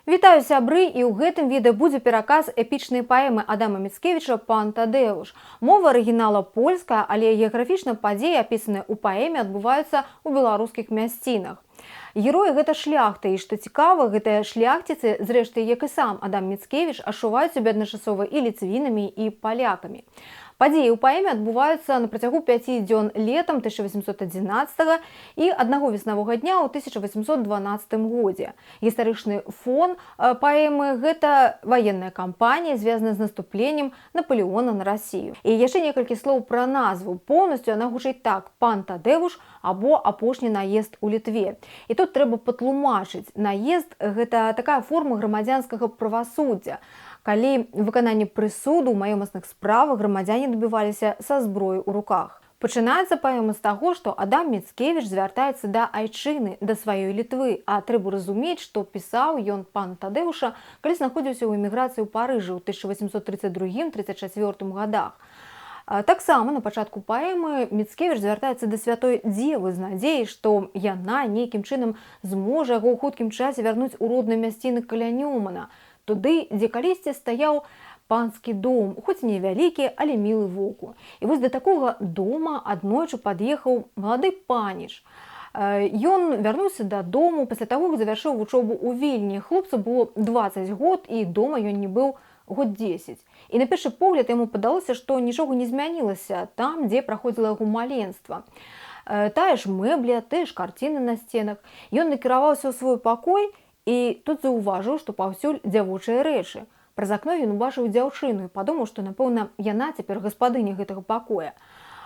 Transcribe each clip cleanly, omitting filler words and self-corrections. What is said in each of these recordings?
Вітаю, сябры, і ў гэтым відэа будзе пераказ эпічнай паэмы Адама Міцкевіча «Пан Тадэуш». Мова арыгінала польская, але геаграфічна падзеі, апісаныя ў паэме, адбываюцца ў беларускіх мясцінах. Героі гэта шляхты, і што цікава, гэтыя шляхціцы, зрэшты, як і сам Адам Міцкевіч, адчуваюць сябе адначасова і ліцвінамі, і палякамі. Падзеі ў паэме адбываюцца на працягу 5 дзён летам 1811 і аднаго веснавога дня ў 1812 годзе. Гістарычны фон паэмы – гэта ваенная кампанія, звязаная з наступленнем Наполеона на Расію. І яшчэ некалькі слоў пра назву. Поўнасцю яна гучыць так: «Пан Тадэуш» або «Апошні наезд у Літве». І тут трэба патлумачыць. Наезд – гэта такая форма грамадзянскага правасуддзя, калі выкананне прысуду ў маёмасных справах грамадзяне дабіваліся са зброяй у руках. Пачынаецца паэма з таго, што Адам Міцкевіч звяртаецца да айчыны, да сваёй Літвы, а трэба разумець, што пісаў ён «Пан Тадэуша», калі знаходзіўся ў эміграцыі ў Парыжы ў 1832-34 годах. Таксама на пачатку паэмы Міцкевіч звяртаецца да святой дзевы з надзеяй, што яна нейкім чынам зможа яго ў хуткім часе вярнуць у родныя мясціны каля Нёмана, туды, дзе калісьці стаяў панскі дом, хоць невялікі, але мілы воку. І вось да такога дома аднойчы пад'ехаў малады паніч. Ён вярнуўся дадому пасля таго, як завяршыў вучобу ў Вільні. Хлопцу было 20 год, і дома ён не быў год 10. І на першы погляд яму падалося, што нічога не змянілася там, дзе праходзіла яго маленства. Тая ж мэбля, тыя ж карціны на сценах. Ён накіраваўся ў свой пакой, і тут заўважыў, што паўсюль дзявочыя рэчы. Праз акно ён убачыў дзяўчыну і падумаў, што, напэўна, яна цяпер гаспадыня гэтага пакоя.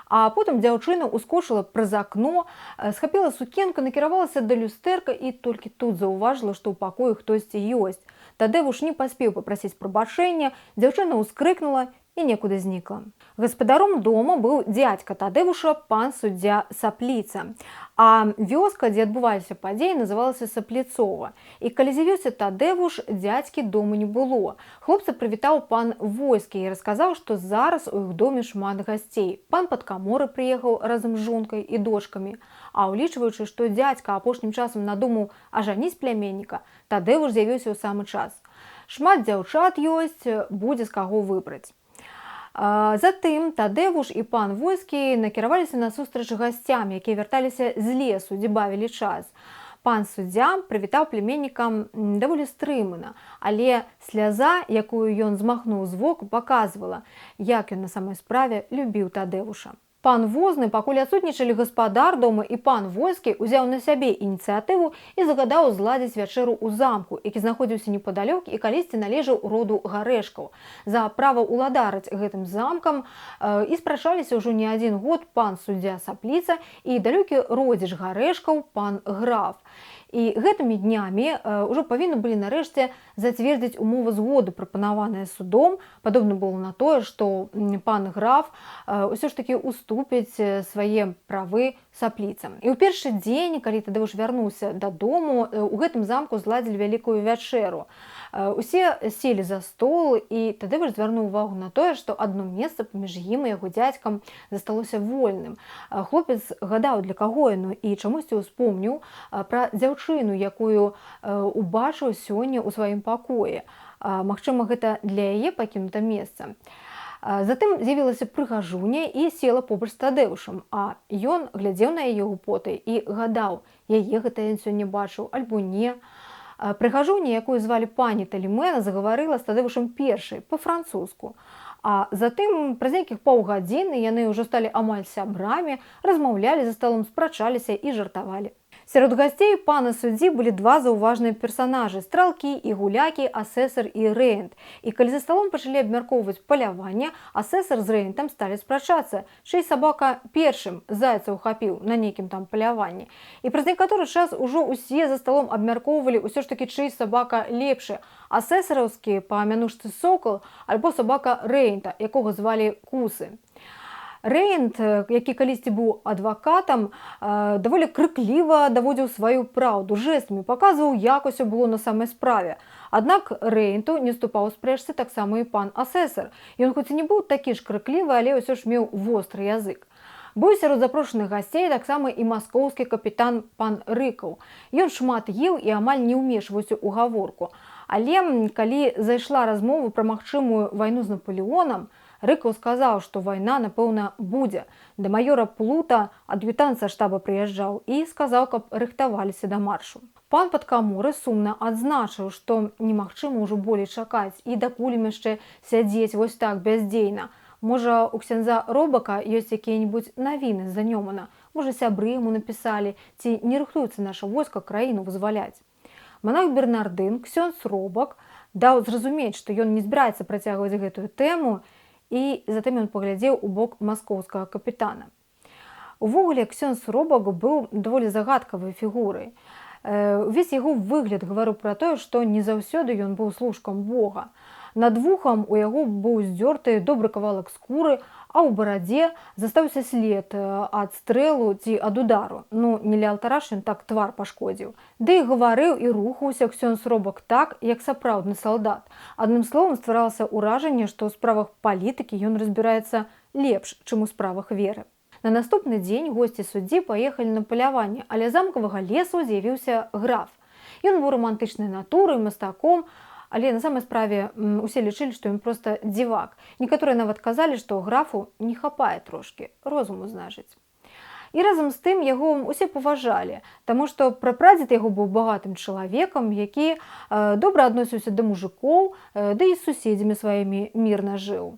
А потым дзяўчына ускочыла праз акно, схапіла сукенку, накіравалася да люстэрка і толькі тут заўважыла, што ў пакоі хтосьці ёсць. Тадэуш не паспеў папрасіць прабачэння, дзяўчына ўскрыкнула і некуды знікла. Гаспадаром дома быў дзядзька Тадэуша, пан суддзя Сапліца. А вёска, дзе адбываліся падзеі, называлася Сапліцова. І калі з'явіўся Тадэуш, дзядзькі дома не было. Хлопца прывітаў пан Войскі і расказаў, што зараз у іх доме шмат гасцей. Пан Падкаморы прыехаў разам з жонкай і дочкамі. А ўлічваючы, што дзядзька апошнім часам надумаў ажаніць пляменніка, Тадэуш з'явіўся ў самы час. Шмат дзяўчат ёсць, будзе з каго выбраць. Затым Тадэуш і пан Войскі накіраваліся на сустрэч гасцям, якія вярталіся з лесу, дзе бавілі час. Пан суддзя прывітаў пляменнікам даволі стрымана, але сляза, якую ён змахнуў з воку, паказвала, як ён на самай справе любіў Тадэуша. Пан Возны, пакуль адсутнічалі гаспадар дома, і пан Войскі узяў на сябе ініцыятыву і загадаў зладзіць вячэру ў замку, які знаходзіўся непадалёк і калісьці належаў роду Гарэшкаў. За права ўладарыць гэтым замкам і спрачаліся ўжо не адзін год пан суддзя Сапліца і далёкі родзіч Гарэшкаў пан Граф. І гэтымі днямі ўжо павінны былі нарэшце зацвердзіць умовы згоды, прапанаваныя судом. Падобна было на тое, што пан Граф ўсё ж такі уступіць свае правы Сапліцам. І ў першы дзень, калі Тадэуш вярнуўся дадому, у гэтым замку зладзілі вялікую вячэру. Усе селі за стол, і Тадэуш звярнуў увагу на тое, што адно месца паміж ім і яго дзядзькам засталося вольным. Хлопец гадаў, для каго яно, і чамусьці ўспомніў пра дзяўчыну, якую убачыў сёння ў сваім пакоі. Магчыма, гэта для яе пакінута месца. Затым з'явілася прыгажуня і села побач з Тадэушам, а ён глядзеў на яе гупотай і гадаў, яе гэта ён сёння бачыў альбо не. Прыгажуня, якую звалі пані Талімена, загаварыла з Тадэушам першай, па-французску. А затым, праз нейкіх паўгадзіны, яны ўжо сталі амаль сябрамі, размаўлялі за сталом, спрачаліся і жартавалі. Сярод гасцей пана суддзі былі два заўважныя персанажы – стралкі і гулякі, асэсар і рэент. І калі за сталом пачалі абмяркоўваць паляванне, асэсар з рэентам сталі спрачацца, чый сабака першым зайца ўхапіў на нейкім там паляванні. І праз некаторы час ужо ўсе за сталом абмяркоўвалі ўсё ж такі, чый сабака лепшы – асэсараўскі па мянушцы Сокал альбо сабака рэента, якога звалі Кусы. Рэент, які калісьці быў адвакатам, даволі крыкліва даводзіў сваю праўду, жэстамі паказваў, як усё было на самай справе. Аднак рэенту не ступаў у спрэчцы таксама і пан асэсар. Ён хоць і не быў такі ж крыклівы, але ўсё ж меў востры язык. Быў сярод запрошаных гасцей таксама і маскоўскі капітан пан Рыкаў. Ён шмат еў і амаль не ўмешваўся ў гаворку. Але калі зайшла размова пра магчымую вайну з Напалеонам, Рыкаў сказаў, што вайна, напэўна, будзе. Да маёра Плута, ад'ютант са штаба, прыязджаў і сказаў, каб рыхтаваліся да маршу. Пан Падкамуры сумна адзначыў, што немагчыма ўжо болей чакаць і дакуль ім яшчэ сядзець вось так бяздзейна. Можа, у ксяндза Робака ёсць якія-небудзь навіны з-за Нёмана, можа, сябры яму напісалі, ці не рыхтуецца наша войска краіну вызваляць. Манах Бернардын, ксёндз Робак, даў зразумець, што ён не збіраецца працягваць гэтую тэму, і затым ён паглядзеў у бок маскоўскага капітана. Увогуле, ксёндз Робак быў даволі загадкавай фігурай. Увесь яго выгляд гаварыў пра тое, што не заўсёды ён быў служкам Бога. Над вухам у яго быў здзёрты добры кавалак скуры, а ў барадзе застаўся след ад стрэлу ці ад удару. Ну, не ля алтара ж ён так твар пашкодзіў. Ды і гаварыў і рухаўся ксёндз Робак так, як сапраўдны салдат. Адным словам, стваралася ўражанне, што ў справах палітыкі ён разбіраецца лепш, чым у справах веры. На наступны дзень госці суддзі паехалі на паляванне, але замкавага лесу з'явіўся граф. Ён быў рамантычнай натурай, мастаком, але на самай справе усе лічылі, што ён проста дзівак. Некаторыя нават казалі, што графу не хапае трошкі розуму, значыць. І разам з тым яго усе паважалі, таму што прапрадзед яго быў багатым чалавекам, які добра адносіўся да мужикоў, ды і з суседзямі сваімі мірна жыў.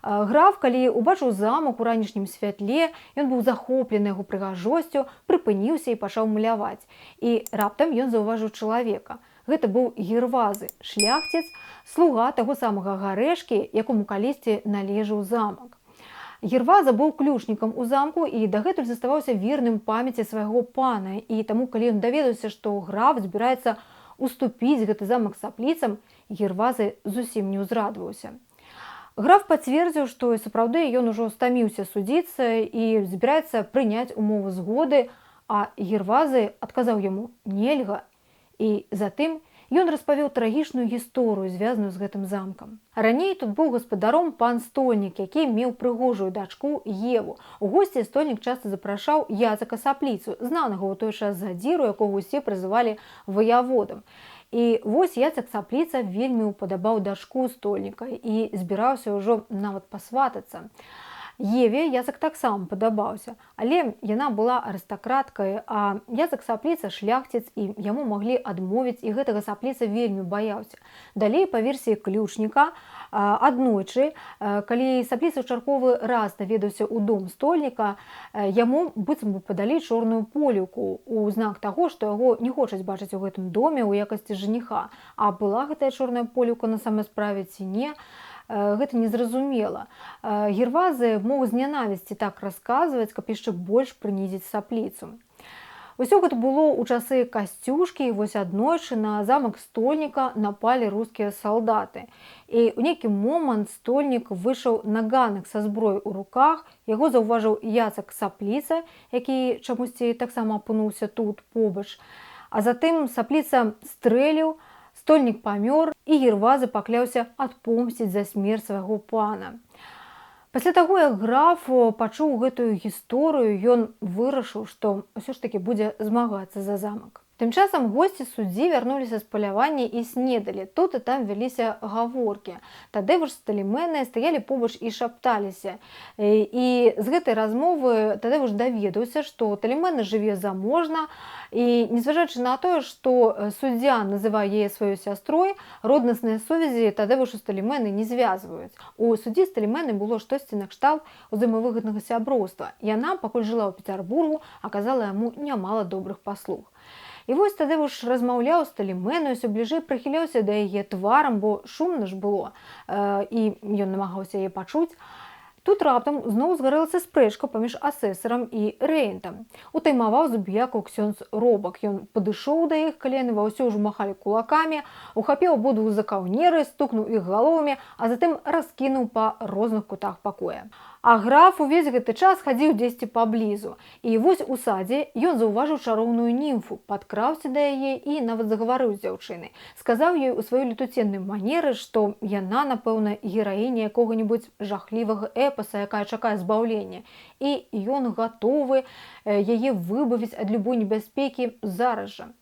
Граф, калі убачыў замак у ранішнім святле, ён быў захоплены яго прыгажосцю, прыпыніўся і пачаў маляваць. І раптам ён заўважыў чалавека. Гэта быў Гервазы, шляхціц, слуга таго самага Гарэшкі, якому калісьці належаў замак. Герваза быў ключнікам у замку і дагэтуль заставаўся верным памяці свайго пана, і таму, калі ён даведаўся, што граф збіраецца уступіць гэты замак сапліцам, Гервазы зусім не ўзрадваўся. Граф пацвердзіў, што і сапраўды ён ужо стаміўся судзіцца і збіраецца прыняць умовы згоды, а Гервазы адказаў яму «нельга». І затым ён распавёў трагічную гісторыю, звязаную з гэтым замкам. Раней тут быў гаспадаром пан Стольнік, які меў прыгожую дачку Еву. У госці Стольнік часта запрашаў Яцака Сапліцу, знанага ў той час задзіру, якога ўсе прызывалі ваяводам. І вось Яцак Сапліца вельмі ўпадабаў дачку Стольніка і збіраўся ўжо нават пасватацца. Еве Яцак таксама падабаўся, але яна была арыстакраткай, а Яцак Сапліца шляхціц, і яму маглі адмовіць, і гэтага Сапліца вельмі баяўся. Далей, па версіі ключніка, аднойчы, калі Сапліца ў чарговы раз наведаўся ў дом Стольніка, яму быццам бы падалі чорную поліўку у знак таго, што яго не хочуць бачыць у гэтым доме ў якасці жаніха. А была гэтая чорная поліўка на самай справе ці не, гэта незразумела. Гервазы мог з нянавісці так расказваць, каб яшчэ больш прынізіць Сапліцу. Усё гэта было ў часы Касцюшкі, і вось аднойчы на замак Стольніка напалі рускія салдаты. І ў нейкі момант Стольнік выйшаў на ганак са зброяй у руках, яго заўважыў Яцак Сапліца, які чамусьці таксама апынуўся тут побач. А затым Сапліца стрэліў, Стольнік памёр, і Гервазы пакляўся адпомсціць за смерць свайго пана. Пасля таго, як граф пачуў гэтую гісторыю, ён вырашыў, што ўсё ж такі будзе змагацца за замак. Тым часам госці суддзі вярнуліся з палявання і снедалі. Тут і там вяліся гаворкі. Тадзеуш з Таліменай стаялі побач і шапталіся. І з гэтай размовы Тадзеуш даведаўся, што Талімена жыве заможна, і незважаючы на тое, што суддзя называе яе сваёй сястрой, роднасныя сувязі Тадзеушу з Таліменай не звязваюць. У суддзі з Таліменай было штосьці накшталт узаемавыгаднага сяброўства. Яна, пакуль жыла ў Пецярбургу, аказала яму нямала добрых паслуг. І вось Тадзеуш размаўляў з Таліменай, усё бліжэй прыхіляўся да яе тварам, бо шумна ж было, і ён намагаўся яе пачуць. Тут раптам зноў згарэлася спрэчка паміж асэсарам і рэгентам. Утаймаваў забіякаў ксёндз Робак. Ён падышоў да іх, калі яны ва ўсё ўжо махалі кулакамі, ухапіў абодвух за каўнеры, стукнуў іх галовамі, а затым раскінуў па розных кутах пакоя. А граф увесь гэты час хадзіў дзесьці паблізу. І вось у садзе ён заўважыў чароўную німфу, падкраўся да яе і нават загаварыў з дзяўчынай. Сказаў ёй у сваёй летуценнай манеры, што яна, напэўна, гераіня якога-небудзь жахлівага эпаса, якая чакае збаўлення. І ён гатовы яе выбавіць ад любой небяспекі зараз жа.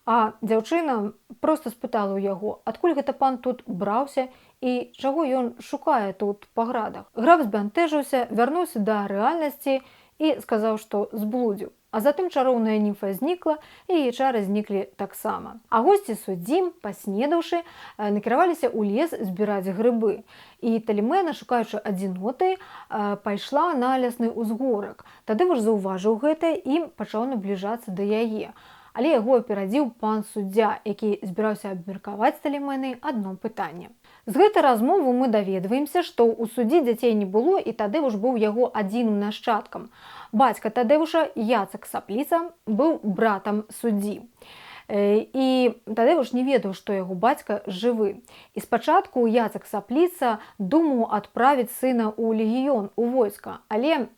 А дзяўчына проста спытала ў яго, адкуль гэта пан тут браўся і чаго ён шукае тут па градах. Граф збянтэжыўся, вярнуўся да рэальнасці і сказаў, што зблудзіў. А затым чароўная німфа знікла, і яе чары зніклі таксама. А госці суддзі, паснедаўшы, накіраваліся ў лес збіраць грыбы. І Талімэна, шукаючы адзіноты, пайшла на лясны ўзгорак. Тадзеўш заўважыў гэта і пачаў набліжацца да яе. Але яго аперадзіў пан суддзя, які збіраўся абмеркаваць з Талімэнай адно пытанне. З гэтай размовы мы даведваемся, што ў суддзі дзяцей не было, і Тадзеўш быў яго адзіным нашчадкам. Бацька Тадзеўша, Яцек Сапліца, быў братам суддзі. І Тадзеўш не ведаў, што яго бацька жывы. І спачатку Яцек Сапліца думаў адправіць сына ў легіён, у войска. Але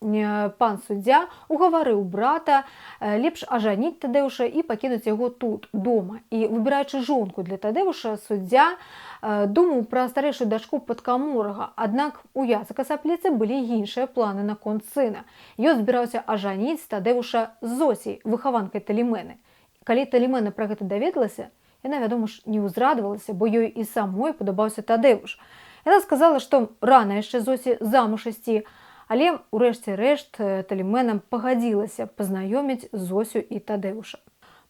пан суддзя угаварыў брата лепш ажаніць Тадзеўша і пакінуць яго тут, дома. І выбіраючы жонку для Тадзеўша, суддзя думаў пра старэйшую дачку падкаморага. Аднак у Яцека Сапліцы былі іншыя планы наконт сына. Ён збіраўся ажаніць Тадзеўша з Зосей, выхаванкай Талімены. Калі Талімэна пра гэта даведалася, яна, вядома ж, не ўзрадавалася, бо ёй і самой падабаўся Тадзеўш. Яна сказала, што рана яшчэ Зосі замуж ісці, але ў рэшце рэшт Талімэна пагадзілася пазнаёміць Зосю і Тадзеўша.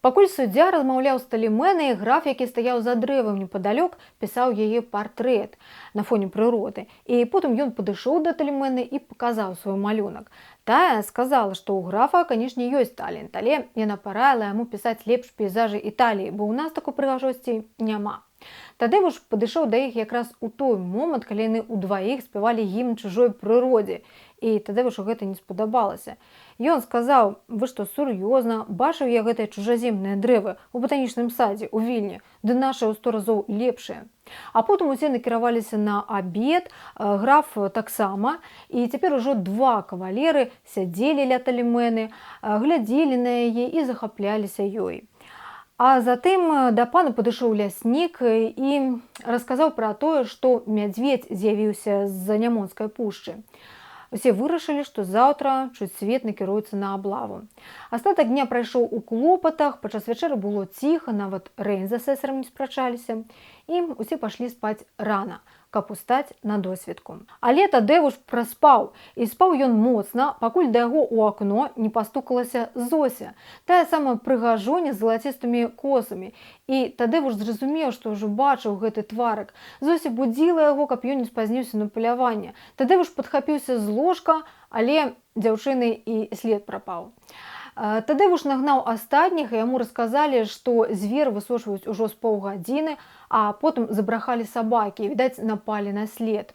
Пакуль суддзя размаўляў з Талімэнай, граф, які стаяў за дрэвам непадалёк, пісаў яе партрэт на фоне прыроды. І потым ён падышоў да Талімены і паказаў свой малюнак. Тая сказала, што ў графа, канешне, ёсць талент, але яна параіла яму пісаць лепш пейзажы Італіі, бо ў нас такой прыгажосці няма. Тадзеўш падышоў да іх якраз у той момант, калі яны ўдваіх спявалі гімн чужой прыродзе. І Тадзеўшу гэта не спадабалася. Ён сказаў: «Вы што, сур'ёзна? Бачыў я гэтыя чужаземныя дрэвы ў батанічным садзе ў Вільні, ды нашы ў 100 разоў лепшыя». А потым усе накіраваліся на абед, граф таксама, і цяпер ужо два кавалеры сядзелі ля Талімены, глядзелі на яе і захапляліся ёй. А затым да пана падышоў ляснік і расказаў пра тое, што мядзведзь з'явіўся з-за Нямонскай пушчы. Усе вырашылі, што заўтра чуць свет накіруецца на аблаву. Астатак дня прайшоў у клопатах, падчас вячэры было ціха, нават Рэйн з асэсарам не спрачаліся, і усе пашлі спаць рана, каб устаць на досведку. Але Тадзеўш праспаў, і спаў ён моцна, пакуль да яго ў акно не пастукалася Зося, тая самая прыгажоня з залацістымі косамі. І Тадзеўш зразумеў, што ўжо бачыў гэты тварык. Зося будзіла яго, каб ён не спазніўся на паляванне. Тадзеўш падхапіўся з ложка, але дзяўчыны і след прапаў. Тадзеўш нагнаў астатніх, і яму расказалі, што звер высочваюць ужо з паўгадзіны, а потым забрахалі сабакі, відаць, напалі на след.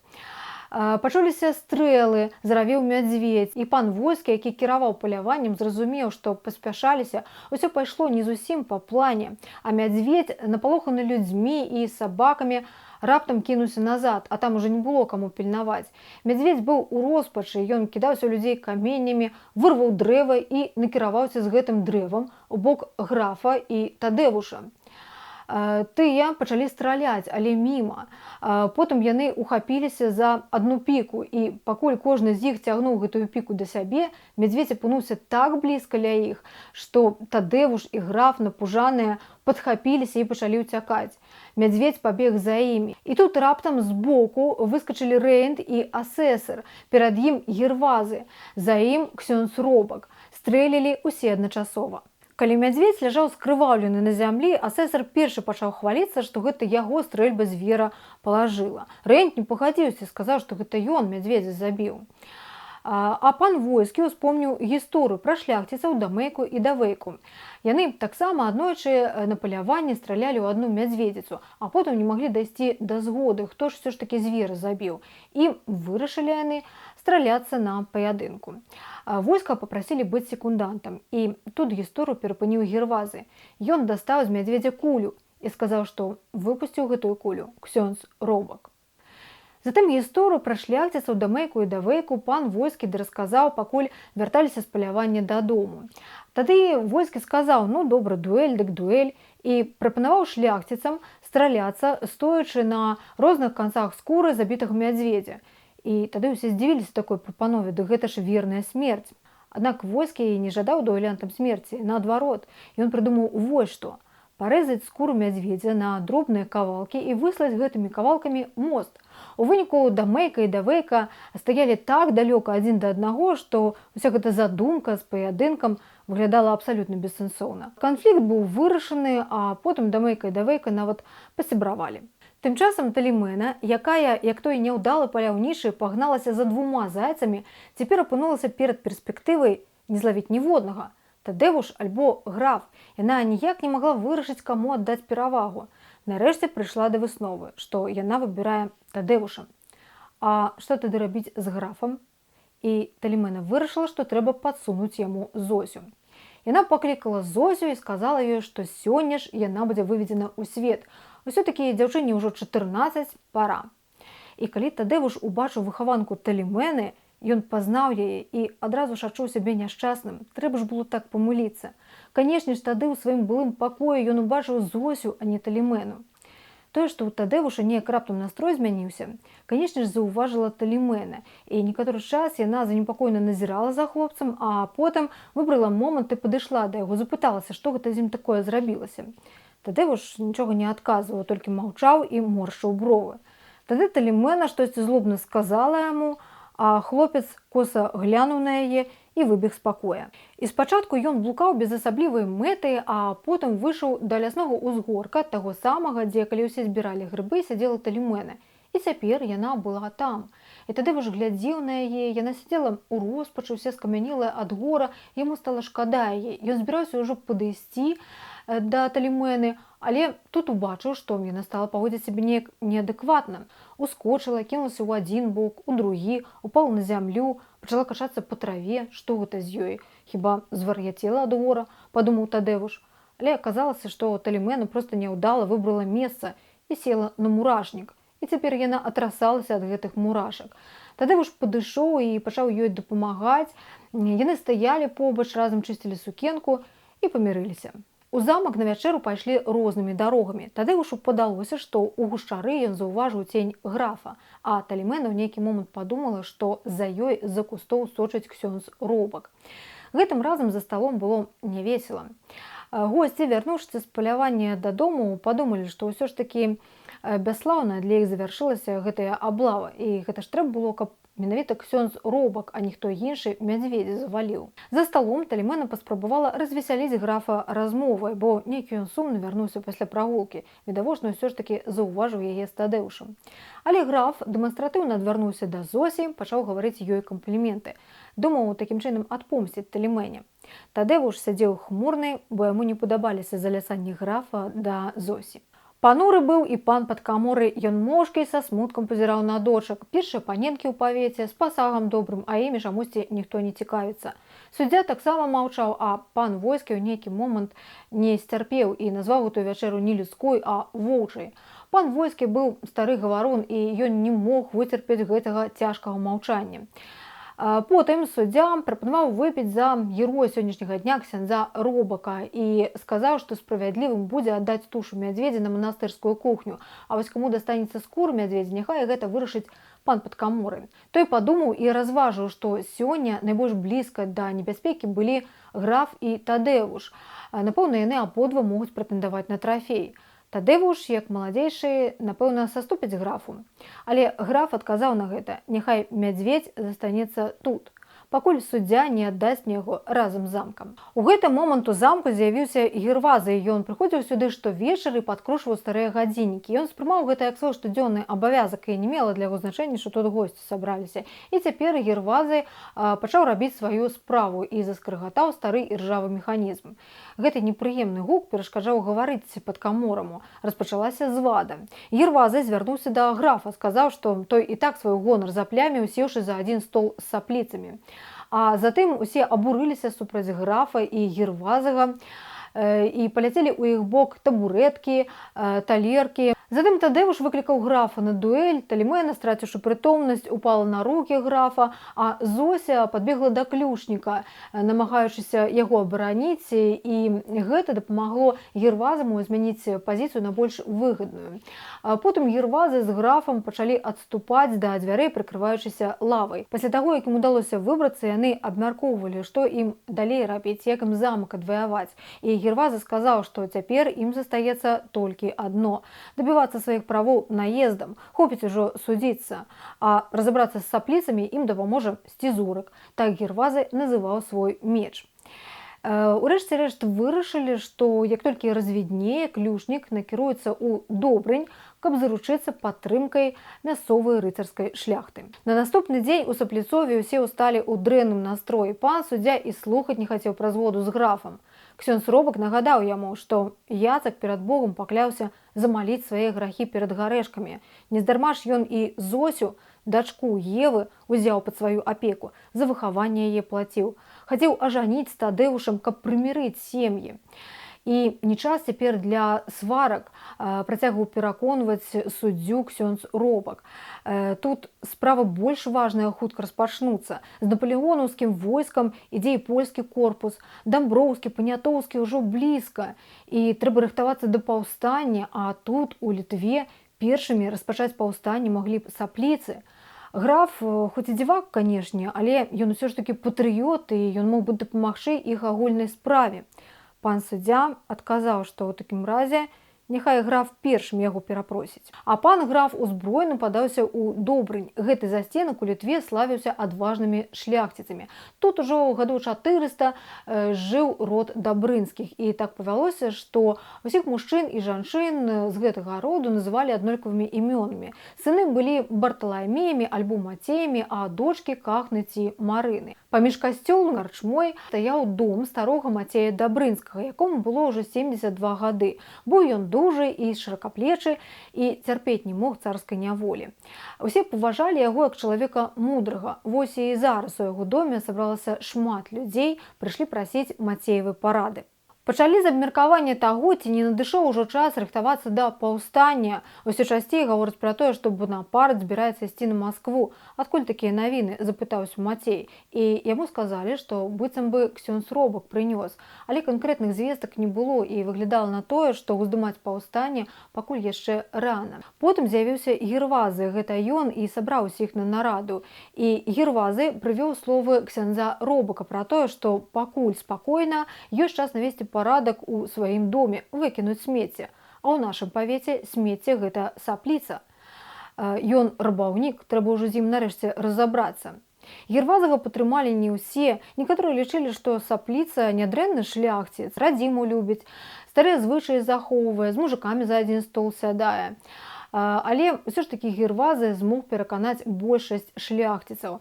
Пачуліся стрэлы, заравеў мядзведзь, і пан войска, які кіраваў паляваннем, зразумеў, што паспяшаліся, усё пайшло не зусім па плане, а мядзведзь, напалоханы людзьмі і сабакамі, раптам кінуўся назад, а там ужо не было каму пільнаваць. Мядзведзь быў у роспачы, ён кідаўся людзей каменнямі, вырваў дрэва і накіраваўся з гэтым дрэвам у бок графа і Тадзеўша. Тыя пачалі страляць, але міма. Потым яны ухапіліся за адну піку, і пакуль кожны з іх цягнуў гэтую піку да сябе, мядзведзь апынуўся так блізка ля іх, што Тадзеўш і граф, напужаныя, падхапіліся і пачалі ўцякаць. Мядзведзь пабег за імі. І тут раптам збоку выскачылі Рэйн і асэсар, перад ім Гервазы, за ім ксёндз Робак. Стрэлілі усе адначасова. Калі мядзведзь ляжаў скрываўлены на зямлі, асэсар першы пачаў хваліцца, што гэта яго стрэльба звера палажыла. Рэйн не пагадзіўся, сказаў, што гэта ён мядзведзя забіў. А пан войскі успомніў гісторыю пра шляхціцаў Дамейку і Давейку. Яны таксама аднойчы на паляванні стралялі ў адну мядзведзіцу, а потым не маглі дайсці да згоды, хто ж усё ж такі звера забіў. І вырашылі яны страляцца на паядынку. Войска папрасілі быць секундантам, і тут гісторыю перапыніў Гервазы. Ён дастаў з мядзведзя кулю і сказаў, што выпусціў гэтую кулю ксёндз Робак. Затым гісторыю пра шляхціцаў Дамейку і Давейку пан войскі расказаў, пакуль вярталіся з палявання дадому. Тады войскі сказаў: «Ну, добра, дуэль дык дуэль», і прапанаваў шляхціцам страляцца, стоячы на розных канцах скуры забітага мядзведзя. І тады ўсе здзівіліся такой прапанове, ды гэта ж верная смерць. Аднак войскі не жадаў дуэлянтам смерці, наадварот, ён прыдумаў вось што. парэзаць скуру мядзведзя на дробныя кавалкі і выслаць гэтымі кавалкамі мост. У выніку Дамейка і Давейка стаялі так далёка адзін да аднаго, што ўся гэта задумка з паядынкам выглядала абсалютна бессэнсоўна. Канфлікт быў вырашаны, а потым Дамейка і Давейка нават пасябравалі. Тым часам Талімена, якая, як той няўдалы паляўнічы, пагналася за 2 зайцамі, цяпер апынулася перад перспектывай не злавіць ніводнага. Тадэвуш альбо граф. Яна ніяк не магла вырашыць, каму аддаць перавагу. Нарэшце прыйшла да высновы, што яна выбірае Тадэвуша. А што тады рабіць з графам? І Талімена вырашыла, што трэба падсунуць яму Зосю. Яна паклікала Зосю і сказала ёй, што сёння ж яна будзе выведзена ў свет. Усё-такі дзяўчыне ўжо 14, пара. І калі Тадэвуш убачыў выхаванку Талімены, ён пазнаў яе і адразу ж адчуў сябе няшчасным. Трэба ж было так памыліцца. Канешне ж, тады ў сваім былым пакоі ён убачыў Зосю, а не Талімену. Тое, што ў Тадэвуша неяк раптам настрой змяніўся, канешне ж, заўважыла Талімена. І некаторы час яна занепакоена назірала за хлопцам, а потым выбрала момант і падышла да яго, запыталася, што гэта з ім такое зрабілася. Тадэвуш нічога не адказваў, толькі маўчаў і моршчыў бровы. Тады Талімена штосьці злобна сказала яму, а хлопец коса глянуў на яе і выбег з пакоя. І спачатку ён блукаў без асаблівай мэты, а потым выйшаў да ляснога ўзгорка, таго самага, дзе, калі ўсе збіралі грыбы, сядзела Талімена. І цяпер яна была там. І Тадэвуш глядзеў на яе, яна сидзела ў роспачы, уся скамянелая ад гора, яму стала шкада яе. Ён збіраўся ўжо падысці да Талімены, але тут убачыў, што яна стала паводзіць сябе неяк неадэкватна. Ускочыла, кінулася ў адзін бок, у другі, упала на зямлю, пачала качацца па траве. Што гэта з ёй? Хіба звар'яцела ад гора, падумаў Тадэвуш. Але аказалася, што Талімена проста няўдала выбрала месца і села на мурашнік. І цяпер яна атрасалася ад гэтых мурашак. Тадэвуш падышоў і пачаў ёй дапамагаць. Яны стаялі побач, разам чысцілі сукенку і памірыліся. У замак на вячэру пайшлі рознымі дарогамі. Тадэвушу падалося, што ў гушчары ён заўважыў цень графа, а Талімена ў нейкі момант падумала, што за ёй з-за кустоў сочыць ксёндз Робак. Гэтым разам за сталом было нявесела. Госці, вярнуўшыся з палявання дадому, падумалі, што ўсё ж такі бясслаўна для іх завяршылася гэтая аблава. І гэта ж трэба было, каб менавіта ксёндз Робак, а ніхто іншы мядзведзя заваліў. За сталом Талімена паспрабавала развесяліць графа размовай, бо нейкі ён сумны вярнуўся пасля прагулкі. Відавочна, ўсё ж такі заўважыў яе з Тадэўшам. Але граф дэманстратыўна адвярнуўся да Зосі, пачаў гаварыць ёй кампліменты. Думаў такім чынам адпомсціць Талімене. Тадэвуш сядзеў хмурны, бо яму не падабаліся залясанні графа да Зосі. Пануры быў і пан падкаморы, ён моўчкі са смуткам пазіраў на дочак. Першыя паненкі ў павеце, з пасагам добрым, а імі чамусьці ніхто не цікавіцца. Суддзя таксама маўчаў, а пан войскі ў нейкі момант не сцярпеў і назваў гэтую вячэру не людской, а воўчай. Пан войскі быў стары гаварун, і ён не мог выцерпець гэтага цяжкага маўчання. Потым суддзя прапанаваў выпіць за героя сённяшняга дня ксяндза Робака і сказаў, што справядлівым будзе аддаць тушу мядзведзя на манастырскую кухню, а вось каму дастанецца скур мядзведзя, няхай гэта вырашыць пан падкаморы. Той падумаў і разважыў, што сёння найбольш блізка да небяспекі былі граф і Тадэвуш. Напэўна, яны абодва могуць прэтэндаваць на трафей. Тадэвуш, як маладзейшы, напэўна, саступіць графу. Але граф адказаў на гэта: няхай мядзведзь застанецца тут, пакуль суддзя не аддасць мне яго разам з замкам. У гэты момант у замку з'явіўся Герваза, і ён прыходзіў сюды штовечар і падкручваў старыя гадзіннікі. Ён спрымаў гэта як свой штодзённы абавязак, і не мела для яго значэння, што тут госці сабраліся. І цяпер Герваза пачаў рабіць сваю справу і заскрыгатаў стары іржавы механізм. Гэты непрыемны гук перашкаджаў гаварыць падкамораму. Распачалася звада. Герваза звярнуўся да графа, сказаў, што той і так свой гонар запляміў, сеўшы за адзін стол з сапліцамі. А затым усе абурыліся супраць графа і Гервазага, і паляцелі ў іх бок табурэткі, талеркі. Затым Тадэвуш выклікаў графа на дуэль, Талімена, страціўшы прытомнасць, упала на рукі графа, а Зося падбегла да ключніка, намагаючыся яго абараніць, і гэта дапамагло Гервазаму змяніць пазіцыю на больш выгадную. Потым Гервазы з графам пачалі адступаць да дзвярэй, прыкрываючыся лавай. Пасля таго, як ім удалося выбрацца, яны абмяркоўвалі, што ім далей рабіць, як ім замак адваяваць. І Герваза сказаў, што цяпер ім застаецца толькі адно – дабівацца сваіх правоў наездам, хопіць ужо судзіцца, а разабрацца з сапліцамі ім дапаможа сцізурак. Так Гервазы называў свой меч. Урэшце рэшт вырашылі, што як толькі развіднее, ключнік накіруецца ў Добрынь, каб заручыцца падтрымкай мясцовай рыцарскай шляхты. На наступны дзень у Сапліцове ўсе ўсталі ў дрэнным настроі. Пан суддзя і слухаць не хацеў пра згоду з графам. Ксёндз Робак нагадаў яму, што Яцак перад Богом пакляўся замаліць свае грахі перад гарэшкамі. Нездарма ж ён і Зосю, дачку Евы, узяў пад сваю апеку, за выхаванне яе плаціў. Хацеў ажаніць з Тадэвушам, каб прымірыць сем'і. І не час цяпер для сварак, працягваў пераконваць суддзю ксёндз Робак. Тут справа больш важная хутка распачнуцца. З напалеонаўскім войскам ідзе і польскі корпус, Дамброўскі, Панятоўскі ўжо блізка. І трэба рыхтавацца да паўстання, а тут у Літве першымі распачаць паўстанне маглі б сапліцы. Граф, хоць і дзівак, канешне, але ён усё ж такі патрыёт, і ён мог бы дапамагчы іх агульнай справе. Пан суддзя адказаў, што ў такім разе няхай граф першым яго перапросіць. А пан граф узброены падаўся ў Добрынь. Гэты застенак у Літве славіўся адважнымі шляхціцамі. Тут ужо гадоў 400 жыў род Дабрынскіх. І так павялося, што ўсіх мужчын і жанчын з гэтага роду называлі аднолькавымі імёнамі. Сыны былі Барталамеямі альбо Мацеямі, а дочкі Кахны ці Марыны. Паміж касцёлам і карчмой стаяў дом старога Мацея Дабрынскага, якому было ўжо 72 гады. Быў ён дужы і шыракаплечы і цярпець не мог царскай няволі. Усе паважалі яго як чалавека мудрага. Вось і зараз у яго доме сабралася шмат людзей, прыйшлі прасіць Мацеевы парады. Пачалі з абмеркавання таго, ці не надышоў ужо час рыхтавацца да паўстання. Усё часцей гавораць пра тое, што Бонапарт збіраецца ісці на Маскву. Адкуль такія навіны, запытаўся Мацей. І яму сказалі, што быццам бы ксёндз Робак прынёс. Але канкрэтных звестак не было, і выглядала на тое, што уздымаць паўстанне пакуль яшчэ рана. Потым з'явіўся Гервазы, гэта ён і сабраў усіх на нараду. І Гервазы прывёў словы ксяндза Робака пра тое, што пакуль спакойна, ёсць час навесці парадак у сваім доме, выкінуць смецце. А ў нашым павеце смецце гэта сапліца. Ён рабаўнік, трэба ўжо з ім нарэшце разабрацца. Гервазага падтрымалі не ўсе. Некаторыя лічылі, што сапліца нядрэнны шляхціц, радзіму любіць, старыя звычаі захоўвае, з мужыкамі за адзін стол сядае. Але ўсё ж такі Гервазы змог пераканаць большасць шляхціцаў.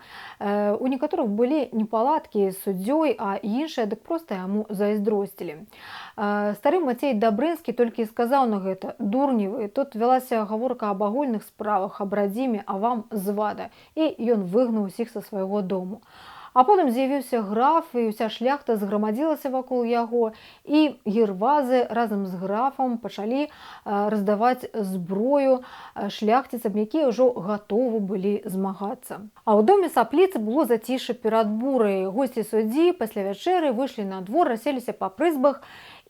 У некаторых былі непаладкі з суддзёй, а іншыя дык проста яму зайздросцілі. Стары Мацей Дабрынскі толькі сказаў на гэта: «Дурні вы, тут вялася гаворка аб агульных справах, аб радзіме, а вам звада». І ён выгнаў усіх са свайго дому. А потым з'явіўся граф, і ўся шляхта зграмадзілася вакол яго, і Гервазы разам з графам пачалі раздаваць зброю шляхціцам, якія ўжо гатовы былі змагацца. А ў доме сапліцы было зацішша перад бурай. Госці суддзі пасля вячэры выйшлі на двор, расселіся па прызбах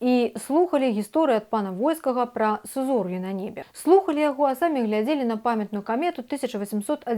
і слухалі гісторыю ад пана Войскага пра сузор'е на небе. Слухалі яго, а самі глядзелі на памятную камету 1811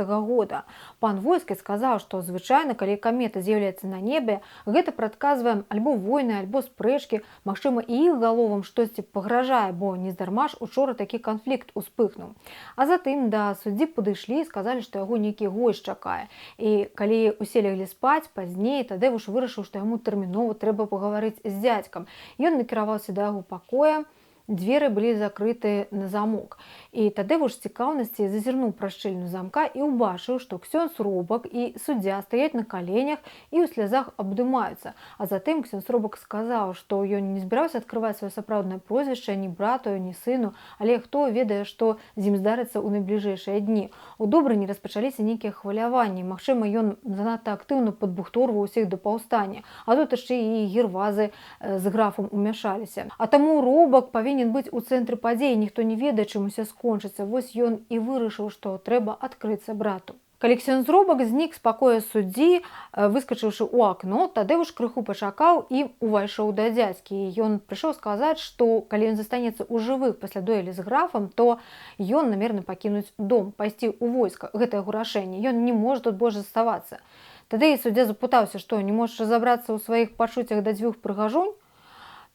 года. Пан Войскі сказаў, што звычайна, калі камета з'яўляецца на небе, гэта прадказвае альбо войны, альбо спрэчкі, магчыма, і іх галовам штосьці пагражае, бо нездарма ж учора такі канфлікт успыхнуў. А затым да суддзі падышлі і сказалі, што яго нейкі госць чакае. І калі усе леглі спаць, пазней Тадэвуш вырашыў, што яму тэрмінова трэба пагаварыць з дзядзькам. Ён накіраваўся да яго пакоя, дзверы былі закрыты на замок. І Тадэвуш з цікаўнасці зазірнуў праз шчыльню замка і ўбачыў, што ксёндз Робак і суддзя стаяць на каленях і ў слязах абдымаюцца. А затым ксёндз Робак сказаў, што ён не збіраўся адкрываць сваё сапраўднае прозвішча ні брату, ні сыну, але хто ведае, што з ім здарыцца ў найбліжэйшыя дні. У Добрыні распачаліся нейкія хваляванні. Магчыма, ён занадта актыўна падбухторваў усіх да паўстання. А тут яшчэ і Гервазы з графам умяшаліся. А таму Робак павінен павінен быць у цэнтры падзей, ніхто не ведае, чым усё скончыцца. Вось ён і вырашыў, што трэба адкрыцца брату. Калі ксёндз Робак знік з пакоя суддзі, выскачыўшы ў акно, Тадеуш крыху пачакаў і увайшоў да дзядзькі. Ён прыйшоў сказаць, што калі ён застанецца ў жывых пасля дуэлі з графам, то ён намерны пакінуць дом, пайсці ў войска. Гэта яго рашэнне. Ён не можа тут больш заставацца. Тады суддзя запытаўся, што не можаш разабрацца ў сваіх пачуццях да дзвюх прыгажунь.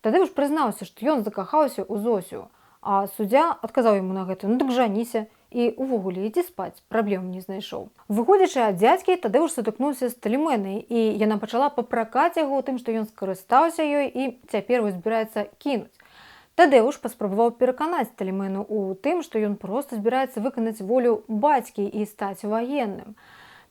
Тадеуш прызнаўся, што ён закахаўся ў Зосю, а суддзя адказаў яму на гэта: ну дык жаніся. І увогуле ідзі спаць, праблем не знайшоў. Выходзячы ад дзядзькі, Тадеуш сутыкнуўся з Талімэнай, і яна пачала папракаць яго тым, што ён скарыстаўся ёй і цяпер збіраецца кінуць. Тадеуш паспрабаваў пераканаць Талімену ў тым, што ён проста збіраецца выканаць волю бацькі і стаць ваенным.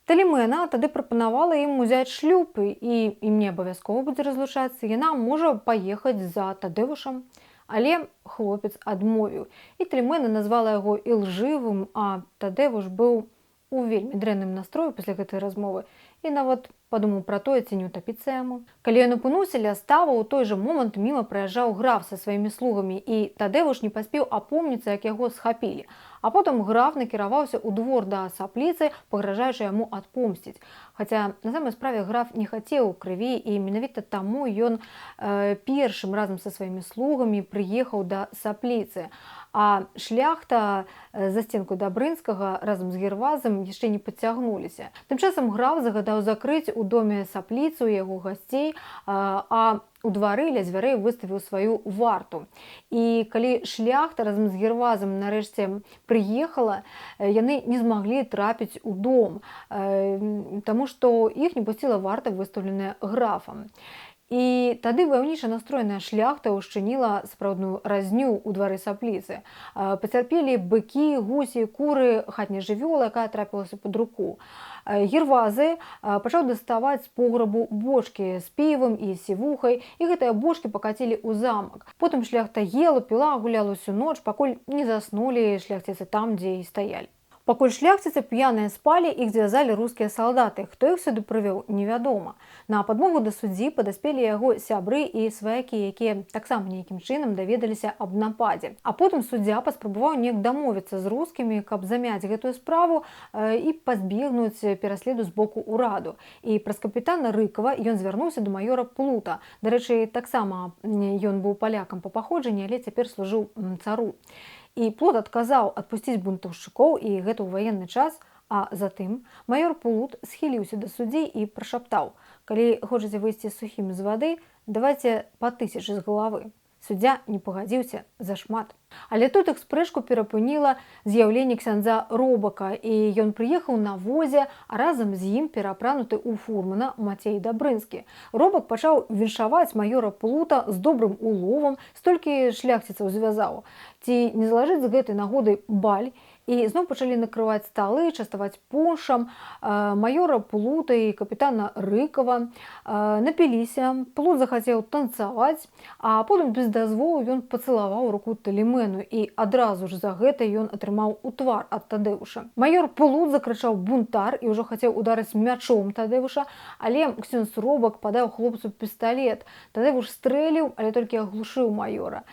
Талімена тады прапанавала ім узяць шлюб, і ім не абавязкова будзе разлучацца, яна можа паехаць за Тадеушам. Але хлопец адмовіў, і Талімена назвала яго ілжывым, а Тадеуш быў у вельмі дрэнным настрою пасля гэтай размовы і нават падумаў пра тое, ці не ўтапіцца яму. Калі ён апынуўся ля става, у той жа момант міма праязджаў граф са сваімі слугамі, і Тадеуш не паспеў апомніцца, як яго схапілі. А потым граф накіраваўся ў двор да сапліцы, пагражаючы яму адпомсціць. Хаця на самай справе граф не хацеў крыві, і менавіта таму ён першым разам са сваімі слугамі прыехаў да сапліцы. А шляхта за стенку Дабрынскага разам з Гервазам яшчэ не падцягнуліся. Тым часам граф загадаў закрыць у доме сапліцу яго гасцей, а у двары ля дзвярэй выставіў сваю варту. І калі шляхта разам з Гервазам нарэшце прыехала, яны не змаглі трапіць у дом, таму што іх не пусціла варта, выстаўленая графам. І тады ваяўніча настроеная шляхта ўшчыніла сапраўдную разню ў двары сапліцы. Пацярпелі быкі, гусі, куры, хатняя жывёла, якая трапілася пад руку. Гервазы пачаў даставаць з пограбу бочкі з півам і сівухай, і гэтыя бочкі пакацілі ў замак. Потым шляхта ела, піла, гуляла ўсю ноч, пакуль не заснулі шляхціцы там, дзе і стаялі. Пакуль шляхціцы п'яныя спалі, іх звязалі рускія салдаты. Хто іх сюды прывёў, невядома. На падмогу да суддзі падаспелі яго сябры і сваякі, якія таксама нейкім чынам даведаліся аб нападзе. А потым суддзя паспрабаваў неяк дамовіцца з рускімі, каб замяць гэтую справу і пазбегнуць пераследу з боку ўраду. І праз капітана Рыкава ён звярнуўся да маёра Плута. Дарэчы, таксама ён быў палякам па паходжанні, але цяпер служыў цару. І Плут адказаў адпусціць бунтаўшчыкоў, і гэта ў ваенны час, а затым маёр Плут схіліўся да суддзі і прашаптаў: калі хочаце выйсці сухім з вады, давайце па 1000 з галавы. Суддзя не пагадзіўся зашмат. Але тут іх спрэчку перапыніла з'яўленне ксяндза Робака, і ён прыехаў на возе, а разам з ім перапрануты ў фурмана Мацей Дабрынскі. Робак пачаў віншаваць маёра Плута з добрым уловам, столькі шляхціцаў звязаў. Ці не залажыць з гэтай нагоды баль, і зноў пачалі накрываць сталы, частаваць пуншам. Маёра Плута і капітана Рыкава напіліся, Плут захацеў танцаваць, а потым без дазволу ён пацалаваў руку Талімену, і адразу ж за гэта ён атрымаў у твар ад Тадеуша. Маёр Плут закрычаў бунтар і ўжо хацеў ударыць мячом Тадеуша, але ксёндз Робак падаў хлопцу пісталет. Тадеуш стрэліў, але толькі аглушыў маёра.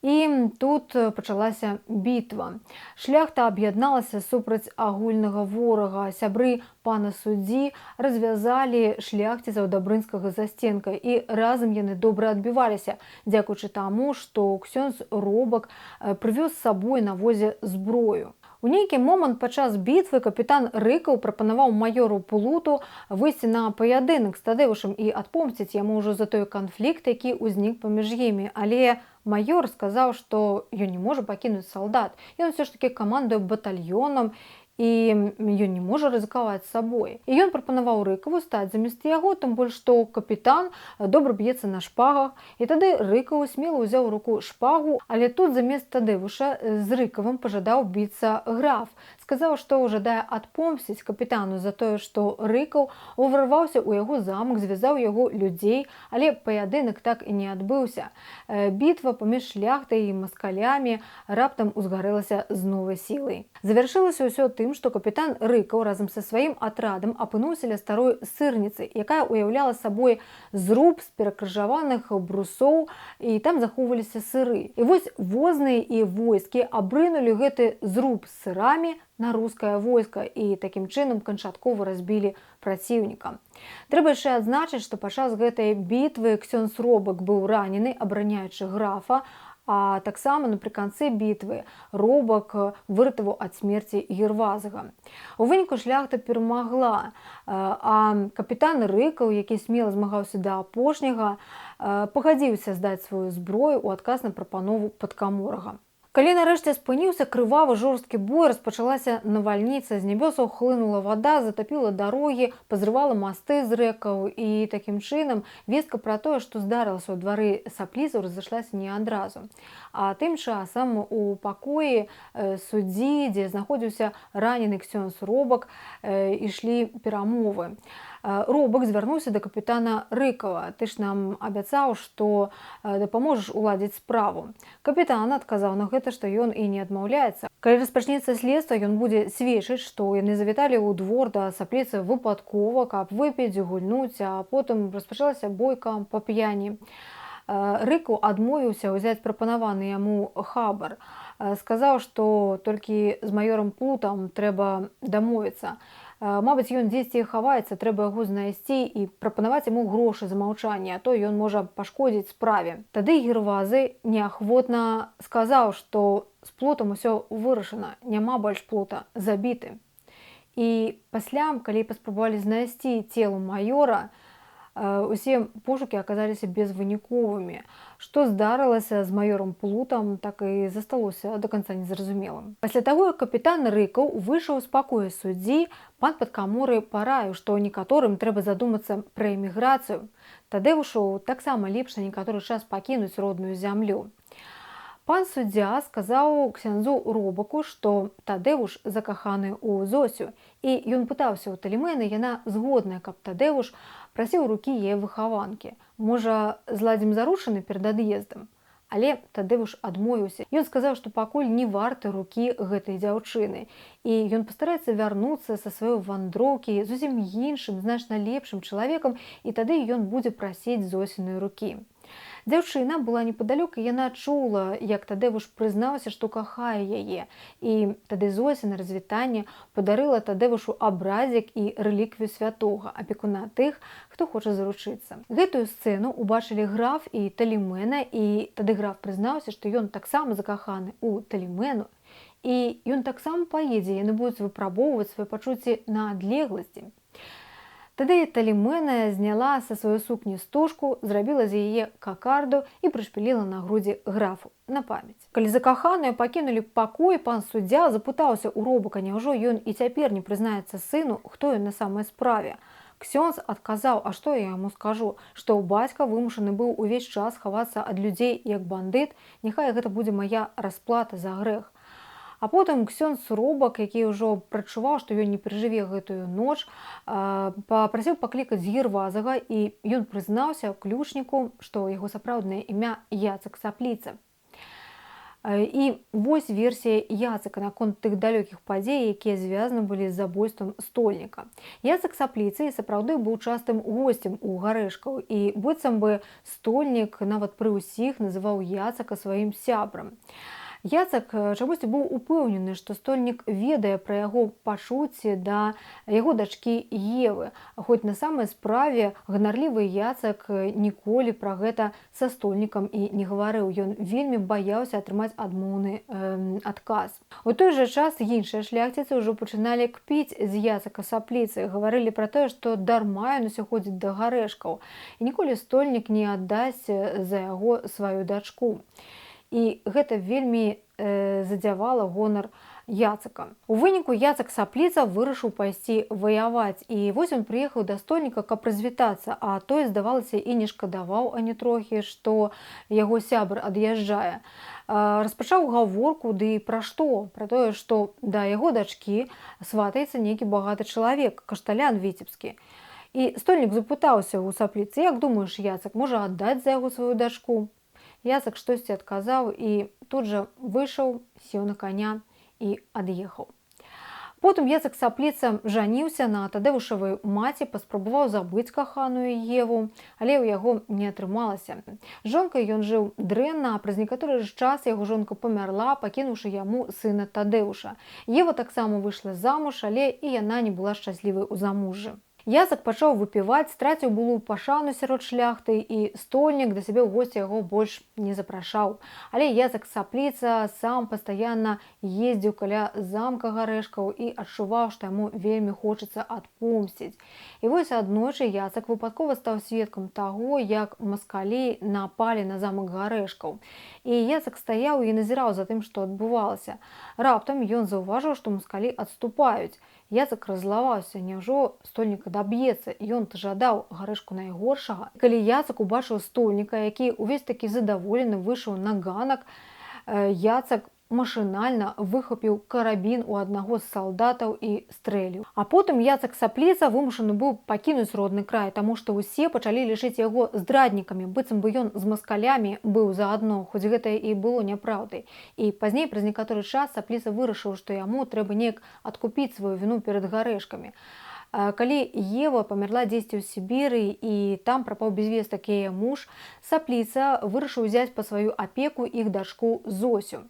І тут пачалася бітва. Шляхта аб'ядналася супраць агульнага ворага. Сябры пана суддзі развязалі шляхціцаў Дабрынскага засценка, і разам яны добра адбіваліся, дзякуючы таму, што ксёндз Робак прывёз з сабой на возе зброю. У нейкі момант падчас бітвы капітан Рыкаў прапанаваў маёру Плуту выйсці на паядынак з Тадеушам і адпомсціць яму ўжо за той канфлікт, які ўзнік паміж імі. Але маёр сказаў, што ён не можа пакінуць салдат. Ён усё ж такі камандуе батальёнам, і ён не можа рызыкаваць сабой. І ён прапанаваў Рыкаву стаць замест яго, тым больш што капітан добра б'ецца на шпагах. І тады Рыкаў смела ўзяў у руку шпагу, але тут замест Тадеуша з Рыкавым пажадаў біцца граф. Сказаў, што жадае адпомсціць капітану за тое, што Рыкаў уварваўся ў яго замак, звязаў яго людзей, але паядынак так і не адбыўся. Бітва паміж шляхтай і маскалямі раптам узгарэлася з новай сілай. Завяршылася ўсё тым, што капітан Рыкаў разам са сваім атрадам апынуўся ля старой сырніцы, якая уяўляла сабой зруб з перакрыжаваных брусоў, і там захоўваліся сыры. І вось возныя і войскі абрынулі гэты зруб з сырамі на рускае войска і такім чынам канчаткова разбілі праціўніка. Трэба яшчэ адзначыць, што падчас гэтай бітвы ксёндз Робак быў ранены, абараняючы графа, а таксама напрыканцы бітвы Робак выратаваў ад смерці Гервазага. У выніку шляхта перамагла, а капітан Рыкаў, які смела змагаўся да апошняга, пагадзіўся здаць сваю зброю ў адказ на прапанову падкаморага. Калі нарэшце спыніўся крывавы жорсткі бой, распачалася навальніца, з нябёсаў хлынула вада, затапіла дарогі, пазрывала масты з рэкаў, і такім чынам вестка пра тое, што здарылася ў двары сапліцаў, разышлася не адразу. А тым часам у пакоі суддзі, дзе знаходзіўся ранены ксёндз Робак, ішлі перамовы. Робак звярнуўся да капітана Рыкава: «Ты ж нам абяцаў, што дапаможаш уладзіць справу». Капітан адказаў на гэта, што ён і не адмаўляецца. Калі распачнецца следства, ён будзе сведчыць, што яны завіталі ў двор да сапліцы выпадкова, каб выпіць, гульнуць, а потым распачалася бойка па п'яні. Рыкаў адмовіўся ўзяць прапанаваны яму хабар. Сказаў, што толькі з маёрам Плутам трэба дамовіцца. Мабыць, ён дзесьці хаваецца, трэба яго знайсці і прапанаваць яму грошы за маўчанне, а то ён можа пашкодзіць справе. Тады Гервазы неахвотна сказаў, што з Плутам усё вырашана, няма больш Плута, забіты. І пасля, калі паспрабавалі знайсці цела маёра, усе пошукі аказаліся безвыніковымі. Што здарылася з маёрам Плутам, так і засталося да канца незразумелым. Пасля таго, як капітан Рыкаў выйшаў з пакоя суддзі, пан падкаморы параіў, што некаторым трэба задумацца пра эміграцыю. Тадзеўшу таксама лепш на некаторы час пакінуць родную зямлю. Пан суддзя сказаў ксяндзу Робаку, што Тадзеўш закаханы ў Зосю, і ён пытаўся ў Талімены, яна згодная, каб Тадзеўш прасіў рукі яе выхаванкі. Можа, зладзім заручыны перад ад'ездам? Але Тадзеўш адмовіўся. Ён сказаў, што пакуль не варты рукі гэтай дзяўчыны, і ён пастараецца вярнуцца са сваёй вандроўкі зусім іншым, значна лепшым чалавекам, і тады ён будзе прасіць Зосінай рукі. Дзяўчына была непадалёк, і яна чула, як Тадзеўш прызнаўся, што кахае яе. І тады Зося на развітанне падарыла Тадзеўшу абразік і рэліквію святога, апекуна тых, хто хоча заручыцца. Гэтую сцэну убачылі граф і Талімена, і тады граф прызнаўся, што ён таксама закаханы ў Талімену, і ён таксама паедзе, яны будуць выпрабоўваць свае пачуцці на адлегласці. Тады Талімена зняла са сваёй сукні стужку, зрабіла з яе какарду і прышпіліла на грудзі графу на памяць. Калі закаханыя пакінулі пакой, пан суддзя запытаўся ў Робака, няўжо ён і цяпер не прызнаецца сыну, хто ён на самай справе. Ксёндз адказаў: «А што я яму скажу? Што бацька вымушаны быў увесь час хавацца ад людзей як бандыт, няхай гэта будзе мая расплата за грэх». А потым ксёндз Робак, які ўжо прачуваў, што ён не перажыве гэтую ноч, папрасіў паклікаць Гервазага, і ён прызнаўся ключніку, што яго сапраўднае імя Яцак Сапліца. І вось версія Яцака наконт тых далёкіх падзей, якія звязаны былі з забойствам стольніка. Яцак Сапліца і сапраўды быў частым госцем у Гарэшкаў, і быццам бы стольнік нават пры ўсіх называў Яцака сваім сябрам. Яцак чамусьці быў упэўнены, што стольнік ведае пра яго пачуцці да яго дачкі Евы, хоць на самай справе ганарлівы Яцак ніколі пра гэта са стольнікам і не гаварыў. Ён вельмі баяўся атрымаць адмоўны адказ. У той жа час іншыя шляхціцы ўжо пачыналі кпіць з Яцака Сапліцы, гаварылі пра тое, што дарма ён усё ходзіць да Гарэшкаў, і ніколі стольнік не аддасць за яго сваю дачку. І гэта вельмі задзявала гонар Яцыка. У выніку Яцак Сапліца вырашыў пайсці ваяваць, і вось ён прыехаў да стольніка, каб развітацца, а той, здавалася, і не шкадаваў ані трохі, што яго сябр ад'язджае. Распачаў гаворку, ды пра што? Пра тое, што да яго дачкі сватаецца нейкі багаты чалавек, кашталян віцебскі. І стольнік запытаўся ў Сапліцы: як думаеш, Яцак, можа аддаць за яго сваю дачку? Яцак штосьці адказаў і тут жа выйшаў, сеў на коня і ад'ехаў. Потым Яцак Сапліца жаніўся на Тадэвушавай маці, паспрабаваў забыць каханую Еву, але ў яго не атрымалася. З жонкай ён жыў дрэнна, а праз некаторы час яго жонка памерла, пакінуўшы яму сына Тадэуша. Ева таксама выйшла замуж, але і яна не была шчаслівай у замужжы. Яцак пачаў выпіваць, страціў былую пашану сярод шляхты, і стольнік да сябе ў госці яго больш не запрашаў. Але Яцак Сапліца сам пастаянна ездзіў каля замка Гарэшкаў і адчуваў, што яму вельмі хочацца адпомсціць. І вось аднойчы Яцак выпадкова стаў сведкам таго, як маскалі напалі на замак Гарэшкаў. І Яцак стаяў і назіраў за тым, што адбывалася. Раптам ён заўважыў, што маскалі адступаюць. Яцак раззлаваўся, няўжо стольніка даб'ецца, ён жадаў Гарэшку найгоршага. Калі Яцак убачыў стольніка, які увесь такі задаволены выйшаў на ганак, Яцак машынальна выхапіў карабін у аднаго з салдатаў і стрэліў. А потым Яцак Сапліца вымушаны быў пакінуць родны край, таму што ўсе пачалі лічыць яго здраднікамі, быццам бы ён з маскалямі быў заадно, хоць гэта і было няпраўдай. І пазней, праз некаторы час, Сапліца вырашыў, што яму трэба неяк адкупіць сваю віну перад Гарэшкамі. Калі Ева памерла дзесьці ў Сібіры і там прапаў без вестак яе муж, Сапліца вырашыў узяць па сваю апеку іх дачку Зосю.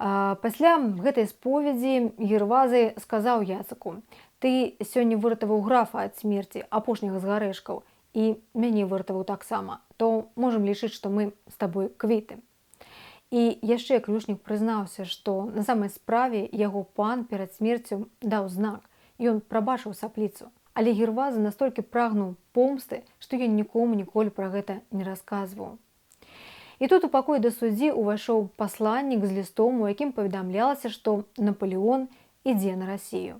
Пасля гэтай споведзі Гервазы сказаў Яцаку: «Ты сёння выратаваў графа ад смерці, апошняга з Гарэшкаў, і мяне выратаваў таксама, то можам лічыць, што мы з табой квіты». І яшчэ ключнік прызнаўся, што на самай справе яго пан перад смерцю даў знак, ён прабачыў Сапліцу. Але Гервазы настолькі прагнуў помсты, што ён нікому ніколі пра гэта не расказваў. І тут у пакой да суддзі ўвайшоў пасланнік з лістом, у якім паведамлялася, што Напалеон ідзе на Расію.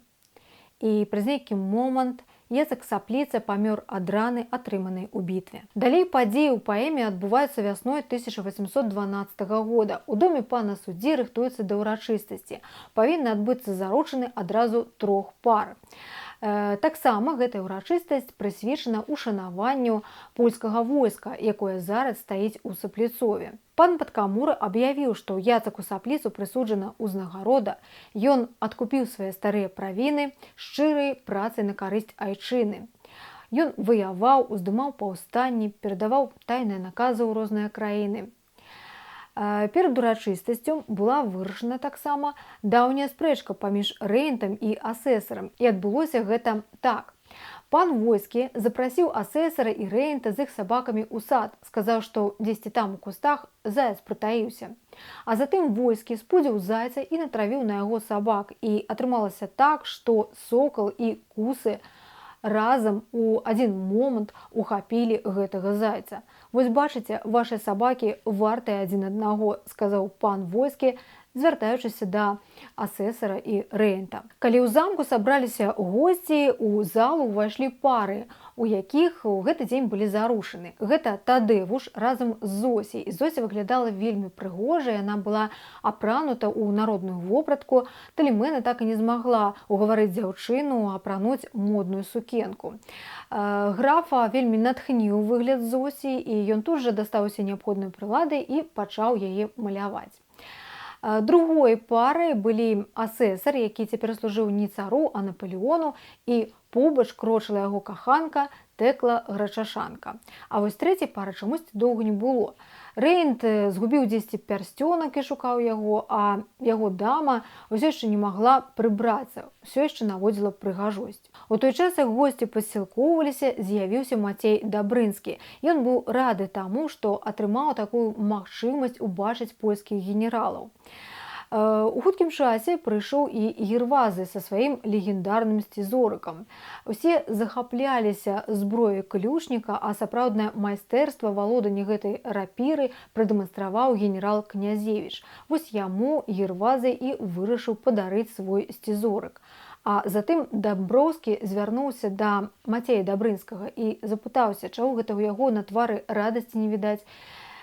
І праз нейкі момант Яцак Сапліца памёр ад раны, атрыманай у бітве. Далей падзеі ў паэме адбываюцца вясной 1812 года. У доме пана суддзі рыхтуецца да ўрачыстасці. Павінны адбыцца заручыны адразу 3 пар. Таксама гэтая ўрачыстасць прысвечана ушанаванню польскага войска, якое зараз стаіць у Сапліцове. Пан Падкамура аб'явіў, што Яцаку Сапліцу прысуджана ўзнагарода. Ён адкупіў свае старыя правіны шчырай працай на карысць айчыны. Ён ваяваў, уздымаў паўстанні, перадаваў тайныя наказы ў розныя краіны. Перад урачыстасцю была вырашана таксама даўняя спрэчка паміж рэйнтам і асэсарам. І адбылося гэта так. Пан войскі запрасіў асэсара і рэйнта з іх сабакамі ў сад, сказаў, што дзесьці там у кустах заяц прытаіўся. А затым войскі спудзіў зайца і натравіў на яго сабак. І атрымалася так, што сокал і кусы разам у адзін момант ухапілі гэтага зайца. «Вось бачыце, вашыя сабакі вартыя адзін аднаго», сказаў пан войскі, звяртаючыся да асэсара і рэйнта. Калі ў замку сабраліся госці, у залу ўвайшлі пары, у якіх у гэты дзень былі зарушаны. Гэта Тадэвуш разам з Зосяй. І Зося выглядала вельмі прыгожа, яна была апранута ў народную вопратку. Талімэна так і не змагла угаварыць дзяўчыну апрануць модную сукенку. Графа вельмі натхніў выгляд Зосі, і ён тут жа дастаў усе неабходныя прылады і пачаў яе маляваць. Другой парай былі асэсар, які цяпер служыў не цару, а Напалеону, і побач крочыла яго каханка Тэкла Грачашанка. А вось трэцяй пары чамусьці доўга не было. Рэйнт згубіў дзесьці пярсцёнак і шукаў яго, а яго дама ўсё яшчэ не магла прыбрацца, ўсё яшчэ наводзіла прыгажосць. У той час, як госці пасілкоўваліся, з'явіўся Мацей Дабрынскі. Ён быў рады таму, што атрымаў такую магчымасць убачыць польскіх генералаў. У хуткім часе прыйшоў і Гервазы са сваім легендарным сцізорыкам. Усе захапляліся зброяй ключніка, а сапраўднае майстэрства валодання гэтай рапіры прадэманстраваў генерал Князевіч. Вось яму Гервазы і вырашыў падарыць свой сцізорык. А затым Дамброўскі звярнуўся да Мацея Дабрынскага і запытаўся, чаго гэта ў яго на твары радасці не відаць.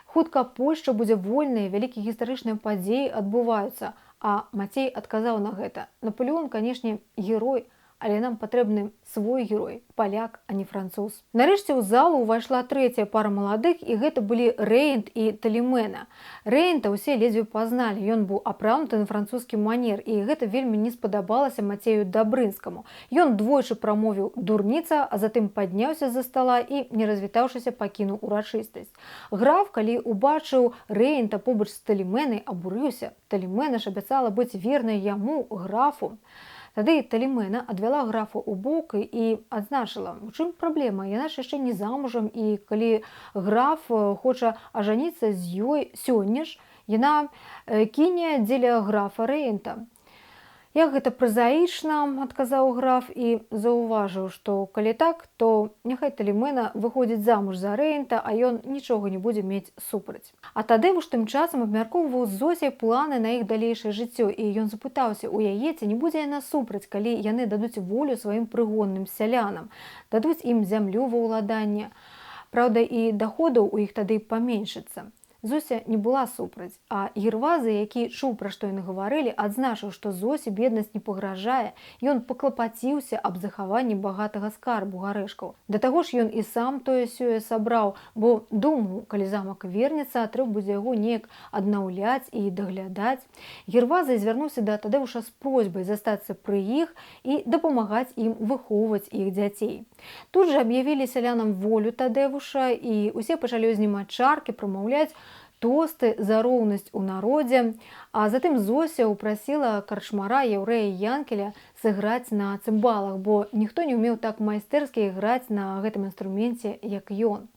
Хутка Польшча будзе вольнай, вялікія гістарычныя падзеі адбываюцца. А Мацей адказаў на гэта: Напалеон, канешне, герой, але нам патрэбны свой герой, паляк, а не француз. Нарэшце ў залу ўвайшла трэцяя пара маладых, і гэта былі Рэйнт і Талімена. Рэйнта ўсе ледзьве пазналі, ён быў апрануты на французскі манер, і гэта вельмі не спадабалася Мацею Дабрынскаму. Ён двойчы прамовіў «дурніца», а затым падняўся з-за стала і, не развітаўшыся, пакінуў урачыстасць. Граф, калі убачыў Рэйнта побач з Таліменай, абурыўся. Талімена ж абяцала быць вернай яму, графу. Тады Талімена адвяла графа ў бок і адзначыла: у чым праблема, яна ж яшчэ не замужам, і калі граф хоча ажаніцца з ёй сёння ж, яна кіне дзеля графа Рэйнта. Як гэта празаічна, адказаў граф і заўважыў, што калі так, то няхай Талімена выходзіць замуж за Рэйнта, а ён нічога не будзе мець супраць. А Тадзеўш тым часам абмяркоўваў з Зосяй планы на іх далейшае жыццё, і ён запытаўся у яе, ці не будзе яна супраць, калі яны дадуць волю сваім прыгонным сялянам, дадуць ім зямлю ва ўладанне. Праўда, і даходаў у іх тады паменшыцца. Зося не была супраць, а Гервазы, які чуў, пра што яны гаварылі, адзначыў, што Зосе беднасць не пагражае, ён паклапаціўся аб захаванні багатага скарбу гарэшкаў. Да таго ж ён і сам тое-сёе сабраў, бо думаў, калі замак вернецца, трэба будзе яго неяк аднаўляць і даглядаць. Гервазы звярнуўся да Тадзеўша з просьбай застацца пры іх і дапамагаць ім выхоўваць іх дзяцей. Тут жа аб'явілі сялянам волю Тадзеўша, і ўсе пачалі ўзнімаць чаркі, прамаўляць тосты за роўнасць у народзе, а затым Зося ўпрасіла карчмара яўрэя Янкеля сыграць на цымбалах, бо ніхто не ўмеў так майстэрскі іграць на гэтым інструменце, як ён.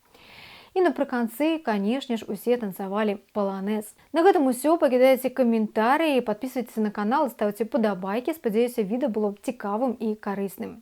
І напрыканцы, канешне ж, усе танцавалі паланэз. На гэтым усё, пакідайце каментарыі, падпісвайцеся на канал, ставце падабайкі. Спадзяюся, відэа было цікавым і карысным.